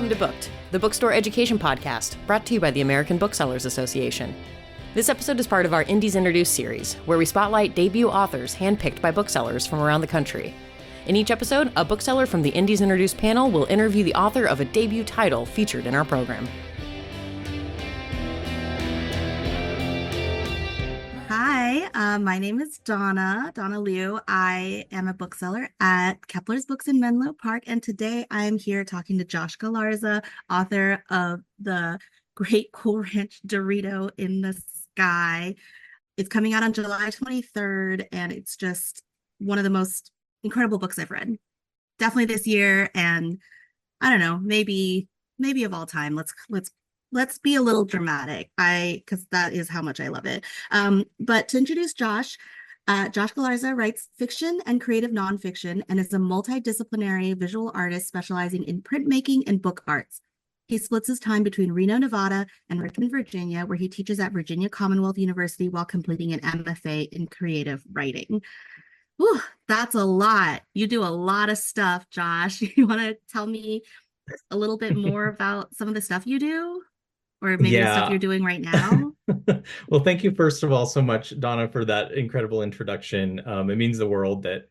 Welcome to Booked, the bookstore education podcast brought to you by the American Booksellers Association. This episode is part of our Indies Introduced series, where we spotlight debut authors handpicked by booksellers from around the country. In each episode, a bookseller from the Indies Introduced panel will interview the author of a debut title featured in our program. Hi, my name is Donna Liu. I am a bookseller at Kepler's Books in Menlo Park, and today I am here talking to Josh Galarza, author of the Great Cool Ranch Dorito in the Sky. It's coming out on July 23rd, and it's just one of the most incredible books I've read. Definitely this year, and I don't know, maybe of all time. Let's be a little dramatic, because that is how much I love it. But to introduce Josh, Josh Galarza writes fiction and creative nonfiction and is a multidisciplinary visual artist specializing in printmaking and book arts. He splits his time between Reno, Nevada and Richmond, Virginia, where he teaches at Virginia Commonwealth University while completing an MFA in creative writing. Whew, that's a lot. You do a lot of stuff, Josh. You want to tell me a little bit more about some of the stuff you do? Or maybe the stuff you're doing right now? Well, thank you, first of all, so much, Donna, for that incredible introduction. It means the world that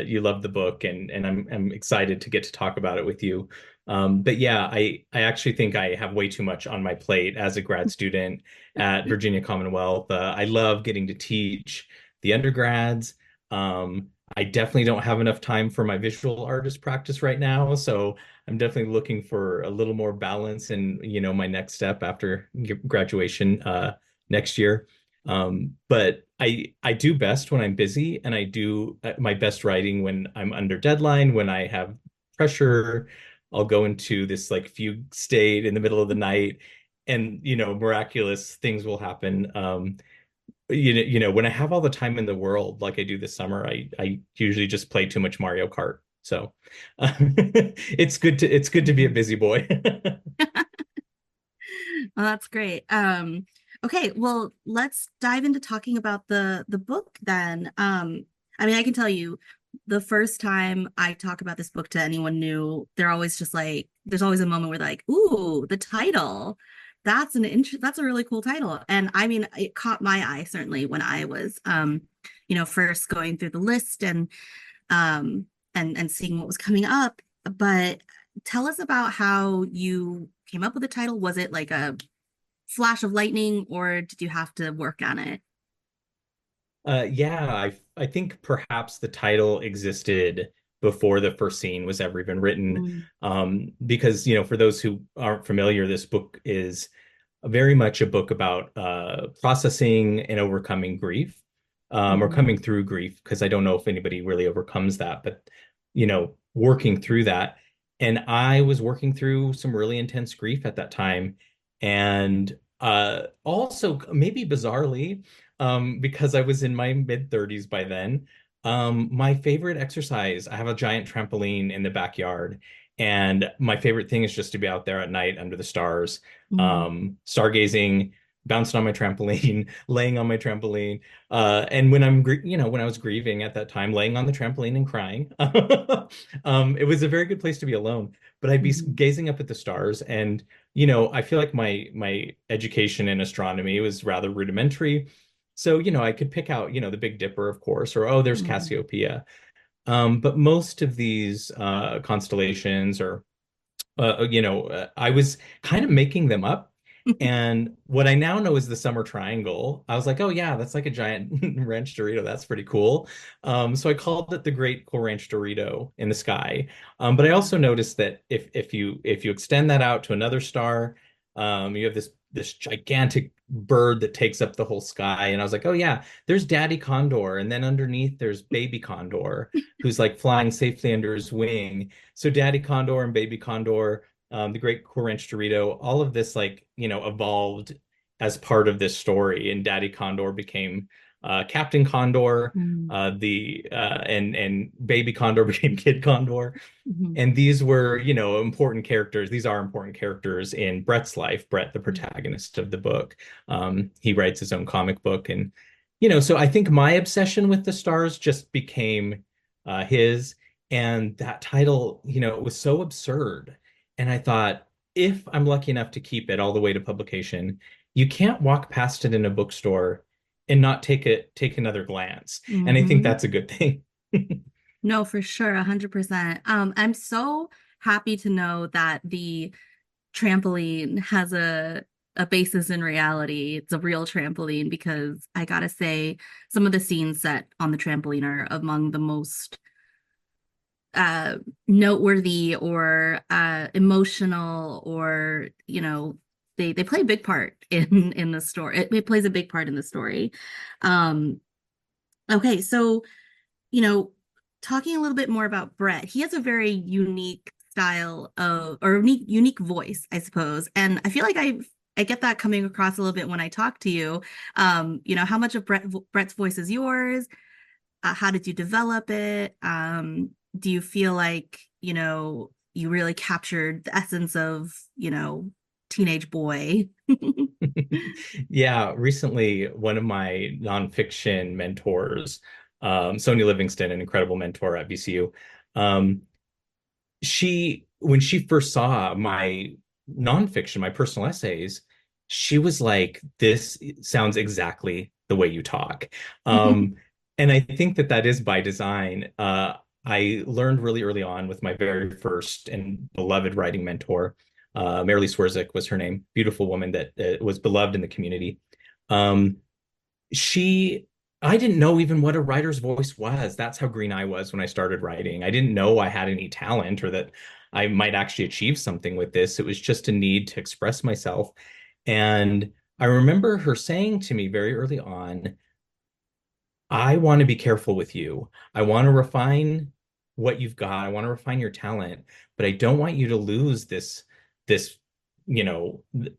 you love the book, and I'm excited to get to talk about it with you. But yeah, I actually think I have way too much on my plate as a grad student at Virginia Commonwealth. I love getting to teach the undergrads. I definitely don't have enough time for my visual artist practice right now, so I'm definitely looking for a little more balance in, my next step after graduation next year. But I do best when I'm busy, and I do my best writing when I'm under deadline, when I have pressure. I'll go into this like fugue state in the middle of the night, and miraculous things will happen. When I have all the time in the world, like I do this summer, I usually just play too much Mario Kart. So it's good to be a busy boy. Well, that's great. Okay, well, let's dive into talking about the book then. I can tell you, the first time I talk about this book to anyone new, they're always just like, there's always a moment where they're like, ooh, the title. That's a really cool title. And it caught my eye certainly when I was first going through the list and seeing what was coming up. But tell us about how you came up with the title. Was it like a flash of lightning, or did you have to work on it? Yeah, I think perhaps the title existed before the first scene was ever even written. Because, for those who aren't familiar, this book is very much a book about processing and overcoming grief, or coming through grief, because I don't know if anybody really overcomes that, but, working through that. And I was working through some really intense grief at that time. And also, maybe bizarrely, because I was in my mid-30s by then, my favorite exercise, I have a giant trampoline in the backyard, and my favorite thing is just to be out there at night under the stars, stargazing, bouncing on my trampoline, laying on my trampoline. And when when I was grieving at that time, laying on the trampoline and crying, it was a very good place to be alone. But I'd be gazing up at the stars, and I feel like my education in astronomy was rather rudimentary. So, I could pick out, the Big Dipper, of course, or, oh, there's Cassiopeia. But most of these constellations, or, I was kind of making them up. And what I now know is the Summer Triangle. I was like, oh, yeah, that's like a giant ranch Dorito. That's pretty cool. So I called it the Great Cool Ranch Dorito in the Sky. But I also noticed that if you extend that out to another star, you have this gigantic bird that takes up the whole sky. And I was like, oh yeah, there's Daddy Condor, and then underneath there's Baby Condor, who's like flying safely under his wing. So Daddy Condor and Baby Condor, the Great Cool Ranch Dorito, all of this evolved as part of this story, and Daddy Condor became Captain Condor, and Baby Condor became Kid Condor. And these were, important characters. These are important characters in Brett's life. Brett, the protagonist of the book, he writes his own comic book. And, so I think my obsession with the stars just became his. And that title, it was so absurd. And I thought, if I'm lucky enough to keep it all the way to publication, you can't walk past it in a bookstore and not take another glance. And I think Hmm. that's a good thing. No, for sure, 100%. I'm so happy to know that the trampoline has a basis in reality. It's a real trampoline because I gotta say, some of the scenes set on the trampoline are among the most uh noteworthy or emotional, or they play a big part in the story. It plays a big part in the story. Um okay, so you know, talking a little bit more about Brett, he has a very unique style of, or unique voice, I suppose. And I feel like I get that coming across a little bit when I talk to you. How much of Brett's voice is yours? How did you develop it? Do you feel like, you really captured the essence of, teenage boy? Yeah, recently, one of my nonfiction mentors, Sonia Livingston, an incredible mentor at VCU, um, when she first saw my nonfiction, my personal essays, she was like, "This sounds exactly the way you talk." Um, and I think that that is by design. I learned really early on with my very first and beloved writing mentor. Marilee Swerzik was her name, beautiful woman that was beloved in the community. Um, she I didn't know even what a writer's voice was. That's how green I was when I started writing. I didn't know I had any talent or that I might actually achieve something with this. It was just a need to express myself. And I remember her saying to me very early on, I want to be careful with you. I want to refine what you've got. I want to refine your talent, but I don't want you to lose this,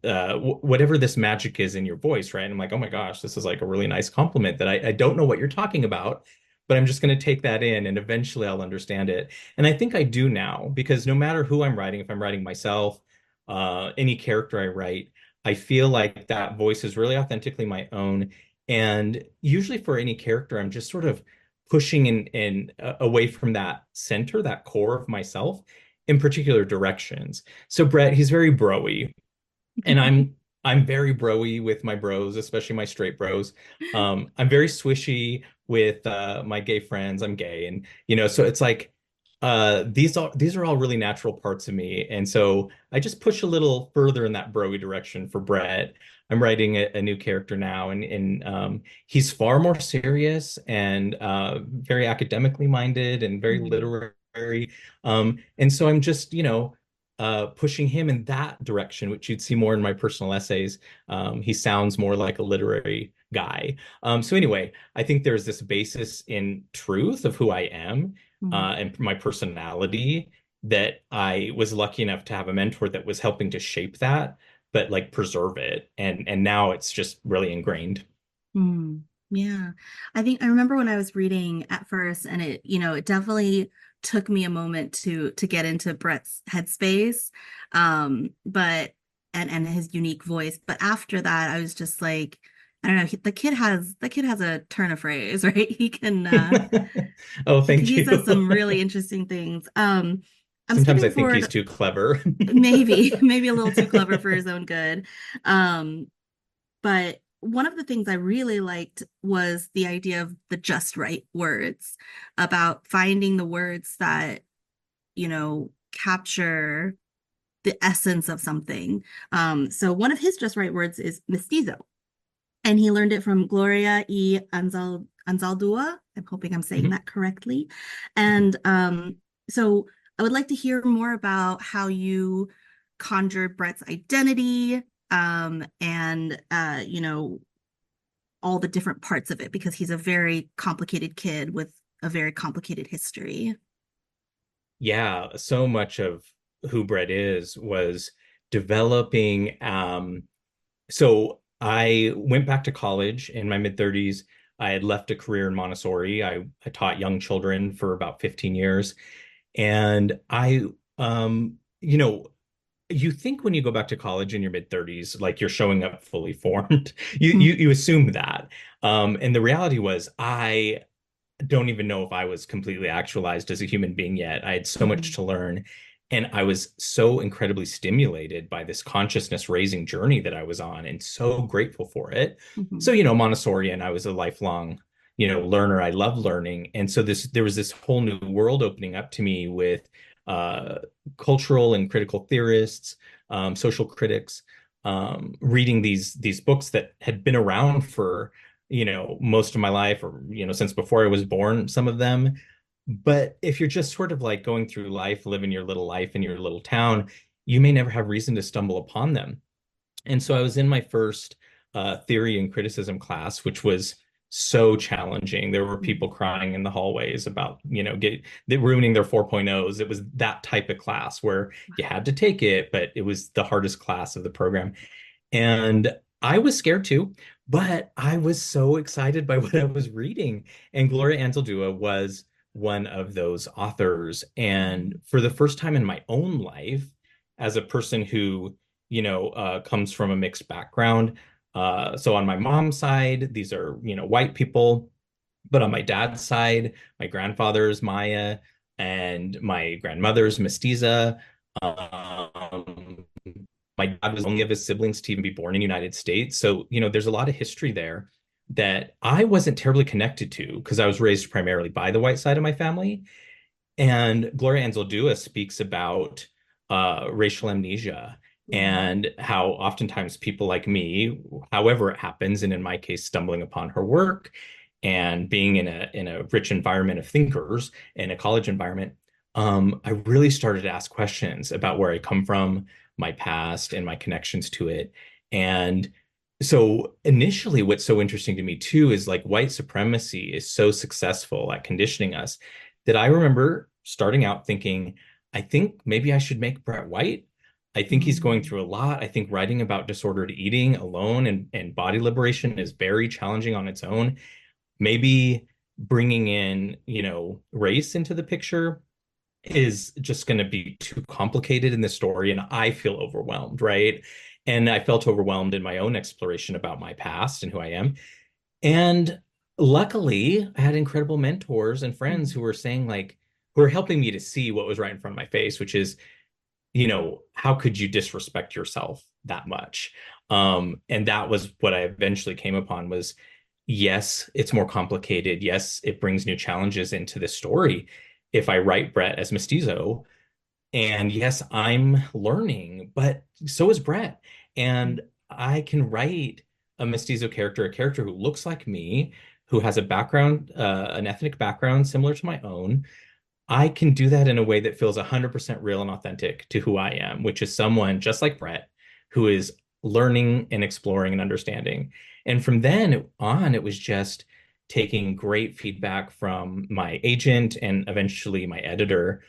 whatever this magic is in your voice, right? And I'm like, oh my gosh, this is like a really nice compliment that I don't know what you're talking about, but I'm just going to take that in and eventually I'll understand it. And I think I do now because no matter who I'm writing, if I'm writing myself, any character I write, I feel like that voice is really authentically my own, and usually for any character, I'm just sort of pushing in away from that center, that core of myself in particular directions. So Brett, he's very broy, and I'm very broy with my bros, especially my straight bros. I'm very swishy with my gay friends. I'm gay, and so it's like these are all really natural parts of me, and so I just push a little further in that broy direction for Brett. I'm writing a new character now, and he's far more serious and very academically minded and very literary. And so I'm just, pushing him in that direction, which you'd see more in my personal essays. He sounds more like a literary guy. So anyway, I think there's this basis in truth of who I am and my personality that I was lucky enough to have a mentor that was helping to shape that, but like preserve it. And now it's just really ingrained. Mm, yeah. I think I remember when I was reading at first, and it definitely took me a moment to get into Brett's headspace. But and his unique voice. But after that, I was just like, I don't know, the kid has a turn of phrase, right? Oh, thank He says some you. really interesting things. I'm Sometimes skipping I think he's forward, too clever. maybe a little too clever for his own good. Um, but one of the things I really liked was the idea of the just right words, about finding the words that, capture the essence of something. So one of his just right words is mestizo, and he learned it from Gloria E. Anzaldúa. I'm hoping I'm saying Mhm. that correctly. And so I would like to hear more about how you conjured Brett's identity, and all the different parts of it, because he's a very complicated kid with a very complicated history. Yeah, so much of who Brett is was developing. So I went back to college in my mid 30s. I had left a career in Montessori. I taught young children for about 15 years. And um, you know, you think when you go back to college in your mid 30s, like you're showing up fully formed. You assume that. And the reality was I don't even know if I was completely actualized as a human being yet. I had so much Mhm. to learn. And I was so incredibly stimulated by this consciousness raising journey that I was on and so grateful for it. So, Mhm. Montessorian, I was a lifelong, learner. I love learning. And so there was this whole new world opening up to me with uh, cultural and critical theorists, social critics, reading these books that had been around for, most of my life or, since before I was born, some of them. But if you're just sort of like going through life, living your little life in your little town, you may never have reason to stumble upon them. And so I was in my first theory and criticism class, which was so challenging. There were people crying in the hallways about, ruining their 4.0s. It was that type of class where you had to take it, but it was the hardest class of the program. And I was scared too, but I was so excited by what I was reading. And Gloria Anzaldúa was one of those authors. And for the first time in my own life, as a person who, comes from a mixed background, so on my mom's side, these are, white people, but on my dad's side, my grandfather's Maya and my grandmother's Mestiza. Um, my dad was only of his siblings to even be born in the United States. So, there's a lot of history there that I wasn't terribly connected to because I was raised primarily by the white side of my family. And Gloria Anzaldúa speaks about racial amnesia and how oftentimes people like me, however it happens, and in my case, stumbling upon her work and being in a rich environment of thinkers in a college environment, I really started to ask questions about where I come from, my past, and my connections to it. And so initially, what's so interesting to me too is like white supremacy is so successful at conditioning us that I remember starting out thinking, I think maybe I should make Brett white. I think he's going through a lot. I think writing about disordered eating alone and body liberation is very challenging on its own. Maybe bringing in, race into the picture is just going to be too complicated in the story. And I feel overwhelmed, right? And I felt overwhelmed in my own exploration about my past and who I am. And luckily, I had incredible mentors and friends who were saying, like, who were helping me to see what was right in front of my face, which is, how could you disrespect yourself that much? And that was what I eventually came upon was, yes, it's more complicated. Yes, it brings new challenges into the story. If I write Brett as Mestizo, and yes, I'm learning, but so is Brett. And I can write a mestizo character, a character who looks like me, who has a background, an ethnic background similar to my own. I can do that in a way that feels 100% real and authentic to who I am, which is someone just like Brett, who is learning and exploring and understanding. And from then on, it was just taking great feedback from my agent and eventually my editor.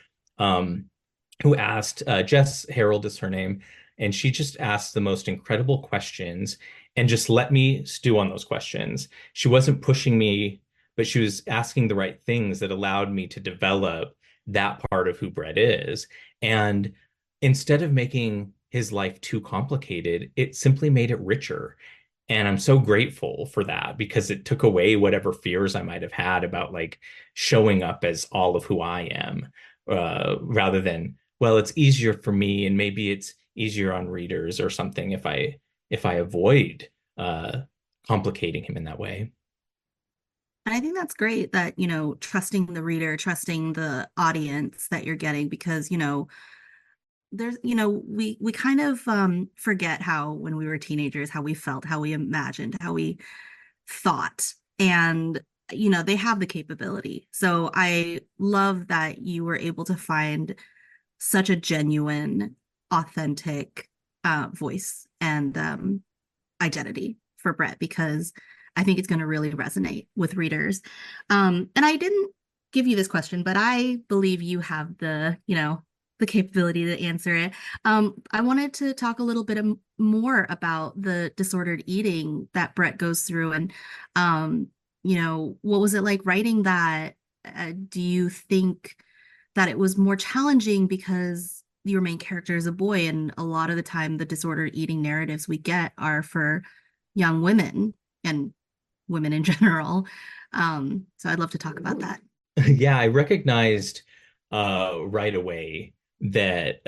Who asked, Jess Harold is her name, and she just asked the most incredible questions and just let me stew on those questions. She wasn't pushing me, but she was asking the right things that allowed me to develop that part of who Brett is. And instead of making his life too complicated, it simply made it richer. And I'm so grateful for that because it took away whatever fears I might have had about like showing up as all of who I am, rather than, well, it's easier for me and maybe it's easier on readers or something if I avoid complicating him in that way. And I think that's great that, trusting the reader, trusting the audience that you're getting, because, there's, we kind of forget how when we were teenagers, how we felt, how we imagined, how we thought. And, they have the capability. So I love that you were able to find such a genuine, authentic voice and identity for Brett, because I think it's going to really resonate with readers. And I didn't give you this question, but I believe you have the capability to answer it. I wanted to talk a little bit more about the disordered eating that Brett goes through, and what was it like writing that? Do you think that it was more challenging because your main character is a boy, and a lot of the time the disordered eating narratives we get are for young women and women in general. So I'd love to talk about that. Yeah, I recognized right away that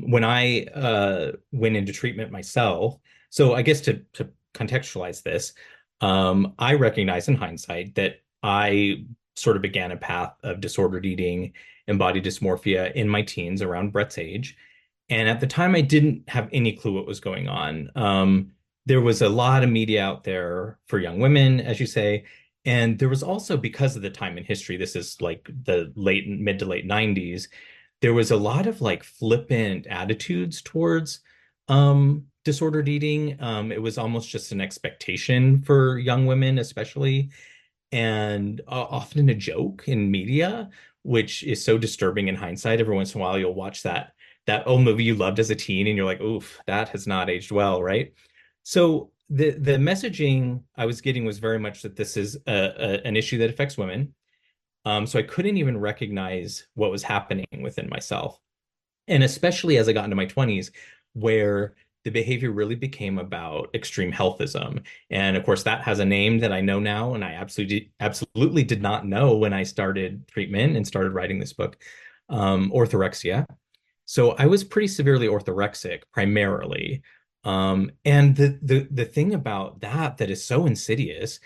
when I went into treatment myself, so I guess to contextualize this, I recognize in hindsight that I sort of began a path of disordered eating and body dysmorphia in my teens around Brett's age. And at the time, I didn't have any clue what was going on. There was a lot of media out there for young women, as you say. And there was also, because of the time in history, this is like the mid to late 90s, there was a lot of like flippant attitudes towards disordered eating. It was almost just an expectation for young women, especially, and often a joke in media, which is so disturbing in hindsight. Every once in a while, you'll watch that old movie you loved as a teen, and you're like, "Oof, that has not aged well," right? So the messaging I was getting was very much that this is an issue that affects women. So I couldn't even recognize what was happening within myself. And especially as I got into my 20s, where the behavior really became about extreme healthism. And of course, that has a name that I know now, and I absolutely did not know when I started treatment and started writing this book, orthorexia. So I was pretty severely orthorexic primarily. And the thing about that is so insidious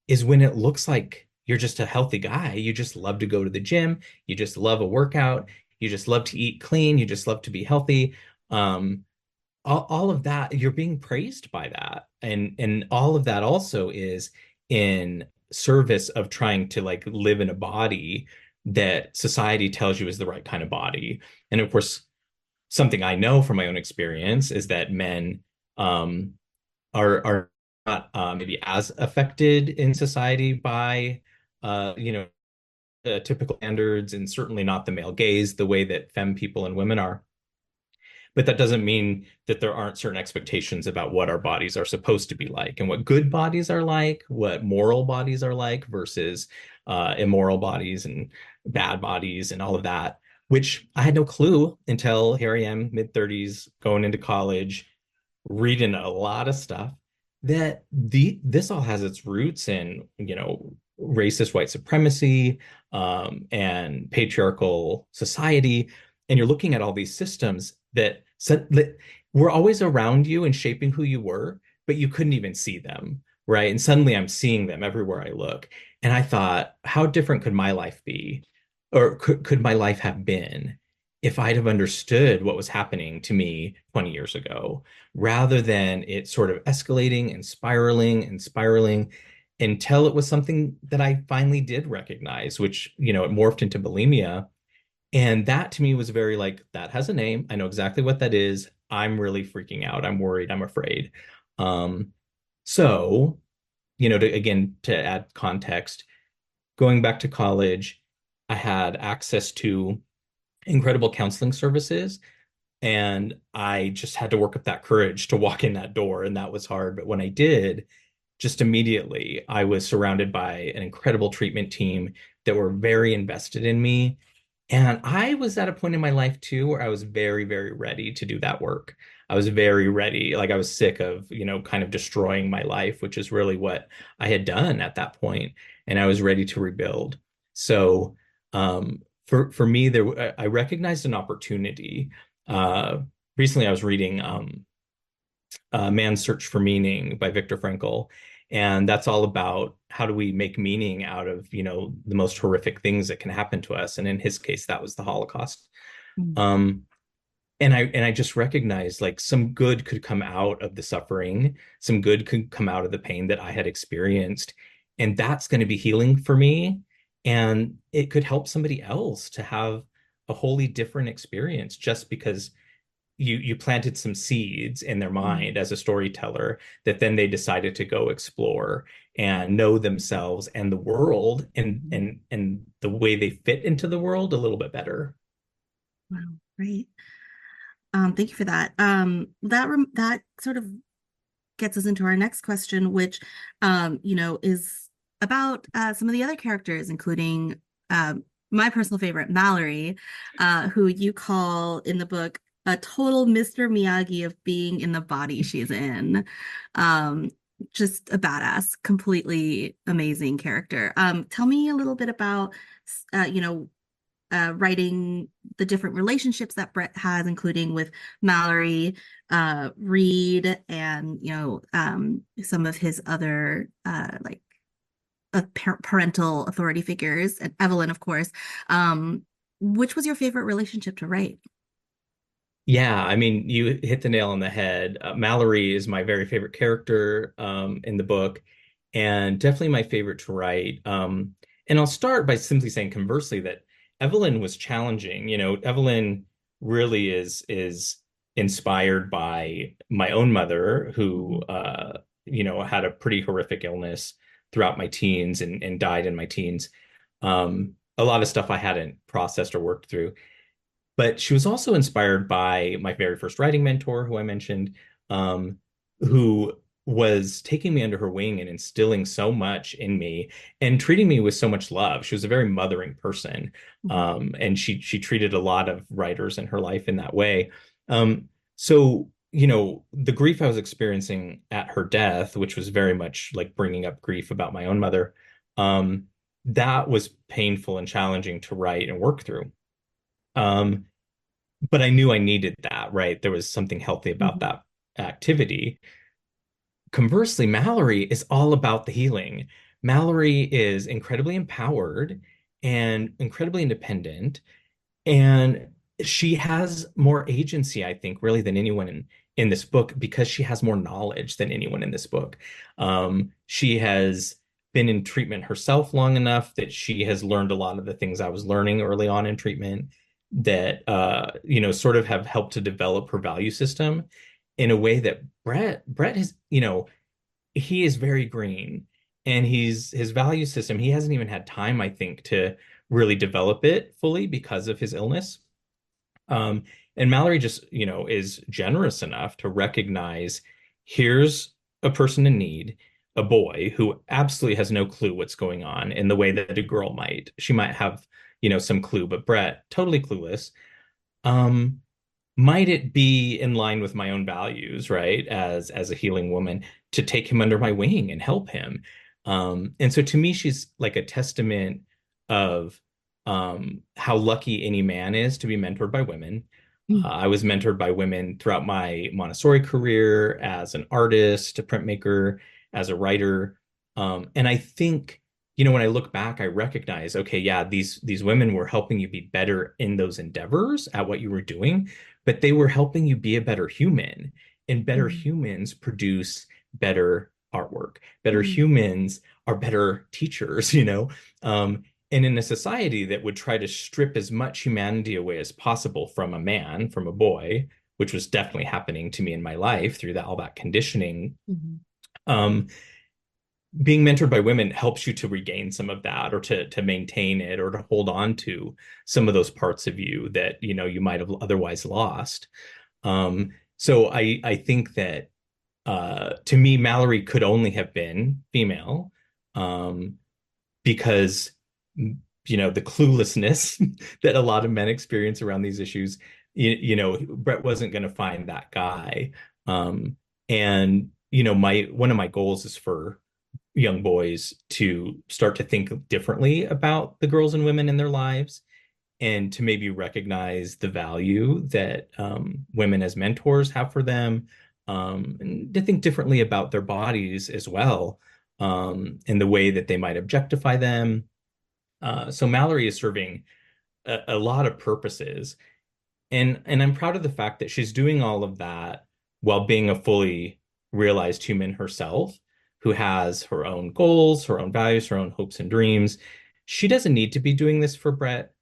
is when it looks like you're just a healthy guy. You just love to go to the gym. You just love a workout. You just love to eat clean. You just love to be healthy. Um, all of that, you're being praised by that. And all of that also is in service of trying to like live in a body that society tells you is the right kind of body. And of course, something I know from my own experience is that men are not maybe as affected in society by you know typical standards, and certainly not the male gaze the way that femme people and women are. But that doesn't mean that there aren't certain expectations about what our bodies are supposed to be like and what good bodies are like, what moral bodies are like versus immoral bodies and bad bodies and all of that, which I had no clue until here I am, mid 30s, going into college, reading a lot of stuff that this all has its roots in, racist white supremacy, and patriarchal society. And you're looking at all these systems that were always around you and shaping who you were, but you couldn't even see them, right? And suddenly I'm seeing them everywhere I look. And I thought, how different could my life be? Or could my life have been if I'd have understood what was happening to me 20 years ago, rather than it sort of escalating and spiraling until it was something that I finally did recognize, which, it morphed into bulimia. And that to me was very like, that has a name. I know exactly what that is. I'm really freaking out. I'm worried. I'm afraid. Um, so, to add context, going back to college, I had access to incredible counseling services. And I just had to work up that courage to walk in that door. And that was hard. But when I did, just immediately, I was surrounded by an incredible treatment team that were very invested in me. And I was at a point in my life too where I was very, very ready to do that work. I was very ready. Like I was sick of, kind of destroying my life, which is really what I had done at that point. And I was ready to rebuild. So for me, I recognized an opportunity. Uh, Recently, I was reading Man's Search for Meaning by Viktor Frankl. And that's all about how do we make meaning out of, the most horrific things that can happen to us. And in his case, that was the Holocaust. Mm. Um, and I just recognized like some good could come out of the suffering, some good could come out of the pain that I had experienced. And that's going to be healing for me. And it could help somebody else to have a wholly different experience just because you planted some seeds in their mind as a storyteller that then they decided to go explore and know themselves and the world and the way they fit into the world a little bit better. Wow, great. Thank you for that. That sort of gets us into our next question, which is about some of the other characters, including my personal favorite, Mallory, who you call in the book a total Mr. Miyagi of being in the body she's in. Um, just a badass, completely amazing character. Tell me a little bit about, writing the different relationships that Brett has, including with Mallory, Reed, and some of his other parental authority figures, and Evelyn, of course. Which was your favorite relationship to write? Yeah, I mean, you hit the nail on the head. Mallory is my very favorite character in the book, and definitely my favorite to write. And I'll start by simply saying, conversely, that Evelyn was challenging. Evelyn really is inspired by my own mother, who had a pretty horrific illness throughout my teens and died in my teens. A lot of stuff I hadn't processed or worked through. But she was also inspired by my very first writing mentor, who I mentioned, who was taking me under her wing and instilling so much in me and treating me with so much love. She was a very mothering person, and she treated a lot of writers in her life in that way. So, the grief I was experiencing at her death, which was very much like bringing up grief about my own mother, that was painful and challenging to write and work through. But I knew I needed that, right? There was something healthy about that activity. Conversely, Mallory is all about the healing. Mallory is incredibly empowered and incredibly independent, and she has more agency, I think, really than anyone in this book, because she has more knowledge than anyone in this book. She has been in treatment herself long enough that she has learned a lot of the things I was learning early on in treatment, that sort of have helped to develop her value system in a way that Brett has, he is very green, and his value system, he hasn't even had time, I think, to really develop it fully because of his illness. And Mallory just, is generous enough to recognize, here's a person in need, a boy who absolutely has no clue what's going on in the way that a girl might. She might have, some clue, but Brett, totally clueless. Might it be in line with my own values, right? As a healing woman, to take him under my wing and help him. And so to me, she's like a testament of how lucky any man is to be mentored by women. I was mentored by women throughout my Montessori career as an artist, a printmaker, as a writer. And I think, when I look back, I recognize, okay, yeah, these women were helping you be better in those endeavors at what you were doing, but they were helping you be a better human. And better humans produce better artwork. Better humans are better teachers, and in a society that would try to strip as much humanity away as possible from a man, from a boy, which was definitely happening to me in my life through all that conditioning, being mentored by women helps you to regain some of that, or to maintain it, or to hold on to some of those parts of you that, you might have otherwise lost. So I think that to me, Mallory could only have been female, because the cluelessness that a lot of men experience around these issues, Brett wasn't going to find that guy. And one of my goals is for young boys to start to think differently about the girls and women in their lives, and to maybe recognize the value that women as mentors have for them, and to think differently about their bodies as well, and the way that they might objectify them. So Mallory is serving a lot of purposes, and I'm proud of the fact that she's doing all of that while being a fully realized human herself, who has her own goals, her own values, her own hopes and dreams. She doesn't need to be doing this for Brett,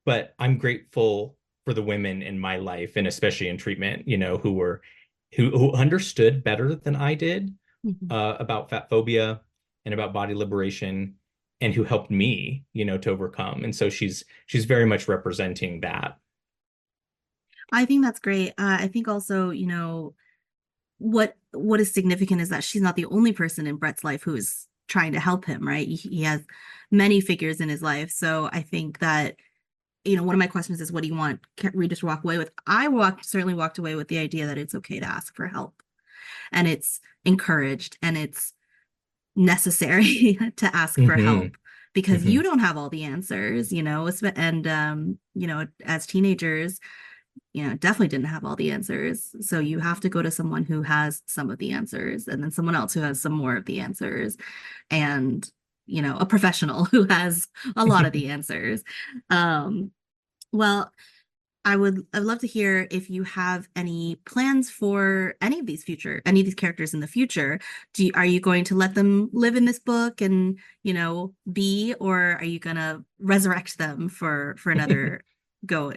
but I'm grateful for the women in my life, and especially in treatment, who understood better than I did about fat phobia and about body liberation, and who helped me, to overcome. And so she's very much representing that. I think that's great. I think also, what is significant is that she's not the only person in Brett's life who is trying to help him, right? He has many figures in his life. So I think that, one of my questions is, what do you want readers to walk away with? Certainly walked away with the idea that it's okay to ask for help, and it's encouraged, and it's necessary to ask for help, because Hmm. you don't have all the answers, and as teenagers, definitely didn't have all the answers. So you have to go to someone who has some of the answers, and then someone else who has some more of the answers, and a professional who has a lot of the answers. Um, well, I'd love to hear if you have any plans for any of these characters in the future. Are you going to let them live in this book and, be, or are you gonna resurrect them for another go?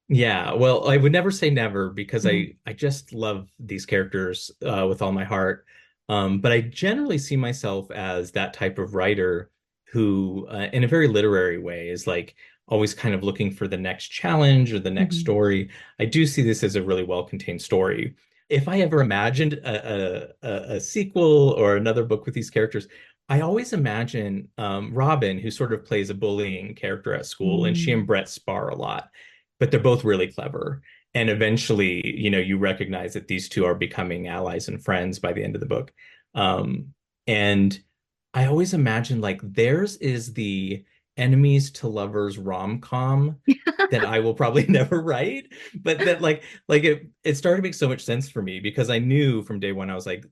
Yeah, well, I would never say never because Mhm, I just love these characters with all my heart. But I generally see myself as that type of writer who, in a very literary way, is like always kind of looking for the next challenge or the next mhm, story. I do see this as a really well-contained story. If I ever imagined a sequel or another book with these characters, I always imagine Robin, who sort of plays a bullying character at school, and she and mm, Brett spar a lot, but they're both really clever. And eventually, you recognize that these two are becoming allies and friends by the end of the book. And I always imagine like theirs is the enemies to lovers rom-com that I will probably never write, but that like it started to make so much sense for me because I knew from day one I was like,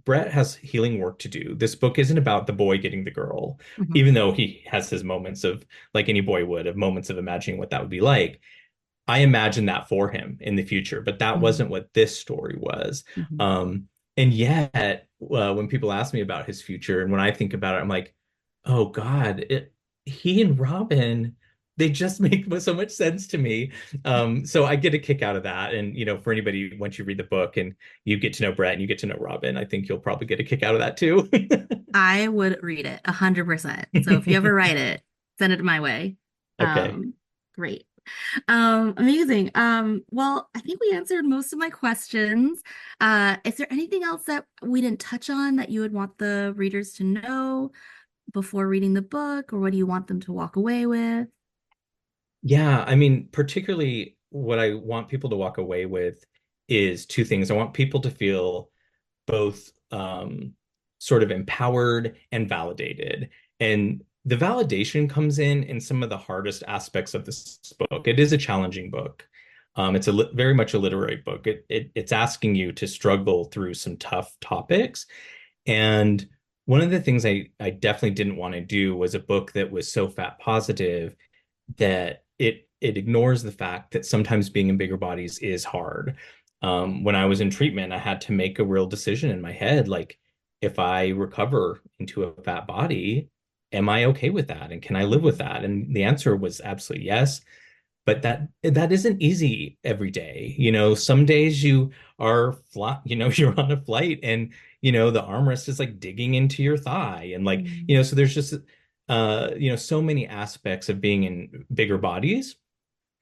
Brett has healing work to do. This book isn't about the boy getting the girl, mhm, even though he has his moments of, like any boy would, of moments of imagining what that would be like. I imagined that for him in the future, but that mhm, wasn't what this story was. mhm, And yet, when people ask me about his future, and when I think about it, I'm like, oh God, he and Robin, they just make so much sense to me. So I get a kick out of that. And, for anybody, once you read the book and you get to know Brett and you get to know Robin, I think you'll probably get a kick out of that too. I would read it 100%. So if you ever write it, send it my way. Okay. Um, Great. Amazing. Well, I think we answered most of my questions. Is there anything else that we didn't touch on that you would want the readers to know before reading the book, or what do you want them to walk away with? Yeah, I mean, particularly what I want people to walk away with is two things. I want people to feel both sort of empowered and validated. And the validation comes in some of the hardest aspects of this book. It is a challenging book. It's very much a literary book. It's asking you to struggle through some tough topics. And one of the things I definitely didn't want to do was a book that was so fat positive that it ignores the fact that sometimes being in bigger bodies is hard. When I was in treatment, I had to make a real decision in my head, like if I recover into a fat body, am I okay with that? And can I live with Mhm, that? And the answer was absolutely yes. But that isn't easy every day. Some days you are flat, you're on a flight and the armrest is like digging into your thigh. And like, mhm, so there's just so many aspects of being in bigger bodies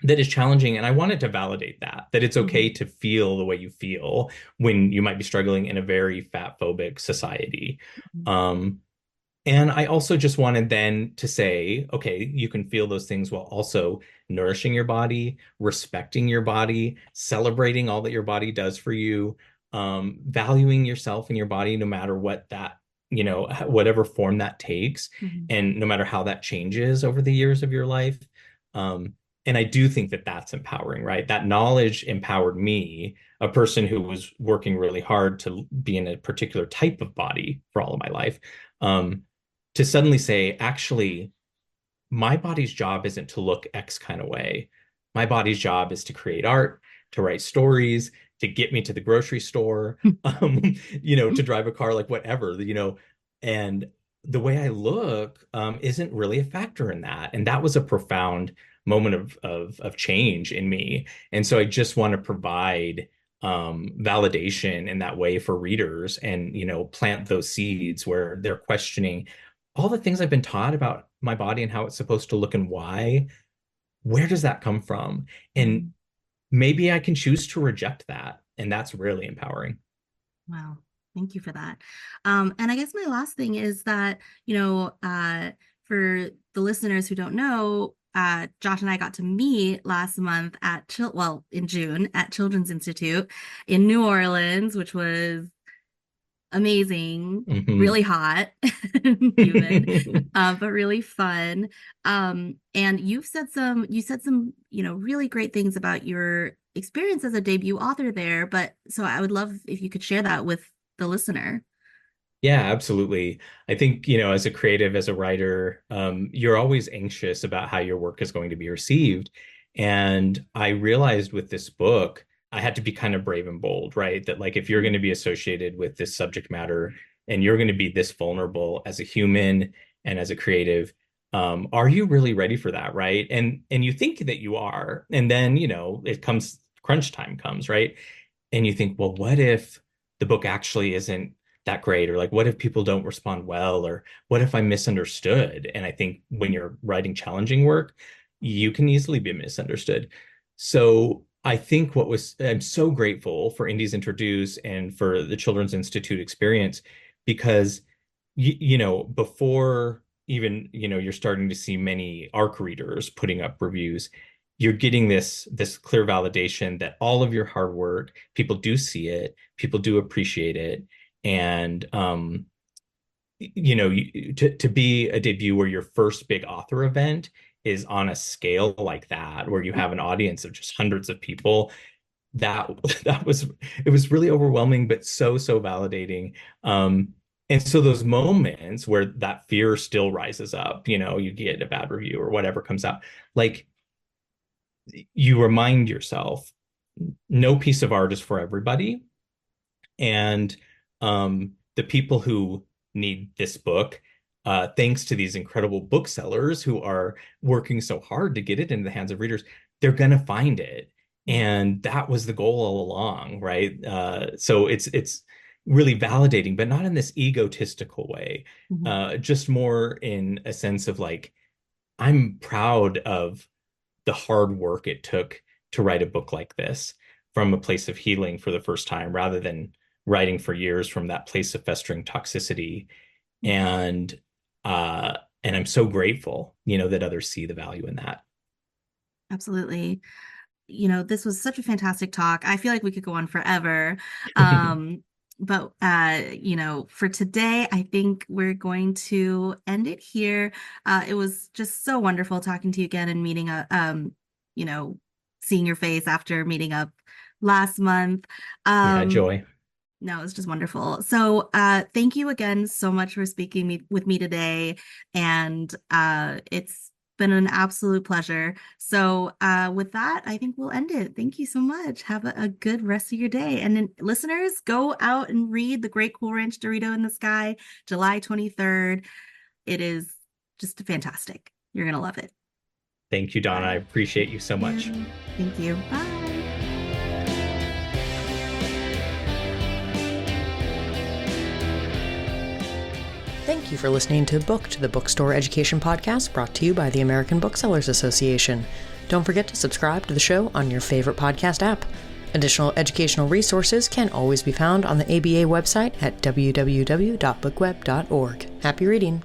that is challenging. And I wanted to validate that it's okay mhm, to feel the way you feel when you might be struggling in a very fat phobic society. mhm, Um, and I also just wanted then to say, okay, you can feel those things while also nourishing your body, respecting your body, celebrating all that your body does for you, valuing yourself and your body, no matter what that, whatever form that takes, mhm, and no matter how that changes over the years of your life. Um, and I do think that that's empowering, right? That knowledge empowered me, a person who was working really hard to be in a particular type of body for all of my life. Um, to suddenly say, actually, my body's job isn't to look X kind of way. My body's job is to create art, to write stories, to get me to the grocery store, to drive a car, like whatever, and the way I look isn't really a factor in that. And that was a profound moment of change in me. And so I just want to provide validation in that way for readers and, plant those seeds where they're questioning all the things I've been taught about my body and how it's supposed to look and why, where does that come from? And mhm. maybe I can choose to reject that. And that's really empowering. Wow. Thank you for that. And I guess my last thing is that, for the listeners who don't know, Josh and I got to meet last month in June at Children's Institute in New Orleans, which was amazing, Mhm. really hot, humid, but really fun. And you said some, really great things about your experience as a debut author there. But so I would love if you could share that with the listener. Yeah, absolutely. I think, as a creative, as a writer, you're always anxious about how your work is going to be received. And I realized with this book, I had to be kind of brave and bold, right? That like if you're going to be associated with this subject matter and you're going to be this vulnerable as a human and as a creative, are you really ready for that, right? And you think that you are, and then, it comes crunch time comes, right? And you think, well, what if the book actually isn't that great? Or like, what if people don't respond well? Or what if I'm misunderstood? And I think when you're writing challenging work, you can easily be misunderstood. So I think I'm so grateful for Indies Introduce and for the Children's Institute experience because, before even, you're starting to see many ARC readers putting up reviews, you're getting this clear validation that all of your hard work, people do see it, people do appreciate it. And to be a debut where your first big author event is on a scale like that, where you have an audience of just hundreds of people, that that was it was really overwhelming, but so validating. And so those moments where that fear still rises up, you get a bad review or whatever comes out, like you remind yourself, no piece of art is for everybody. And the people who need this book, thanks to these incredible booksellers who are working so hard to get it into the hands of readers, they're going to find it. And that was the goal all along, right? So it's really validating, but not in this egotistical way, Mhm. just more in a sense of like, I'm proud of the hard work it took to write a book like this from a place of healing for the first time, rather than writing for years from that place of festering toxicity. And and I'm so grateful, that others see the value in that. Absolutely. This was such a fantastic talk. I feel like we could go on forever. But for today, I think we're going to end it here. It was just so wonderful talking to you again and meeting you know, seeing your face after meeting up last month. Yeah, Um, Joy. no, it's just wonderful. So, thank you again so much for speaking with me today. And it's been an absolute pleasure. So, with that, I think we'll end it. Thank you so much. Have a good rest of your day. And then, listeners, go out and read The Great Cool Ranch Dorito in the Sky, July 23rd. It is just fantastic. You're going to love it. Thank you, Donna. I Bye. appreciate you so much. Thank you. Bye. Thank you for listening to Booked, the bookstore education podcast brought to you by the American Booksellers Association. Don't forget to subscribe to the show on your favorite podcast app. Additional educational resources can always be found on the ABA website at www.bookweb.org. Happy reading!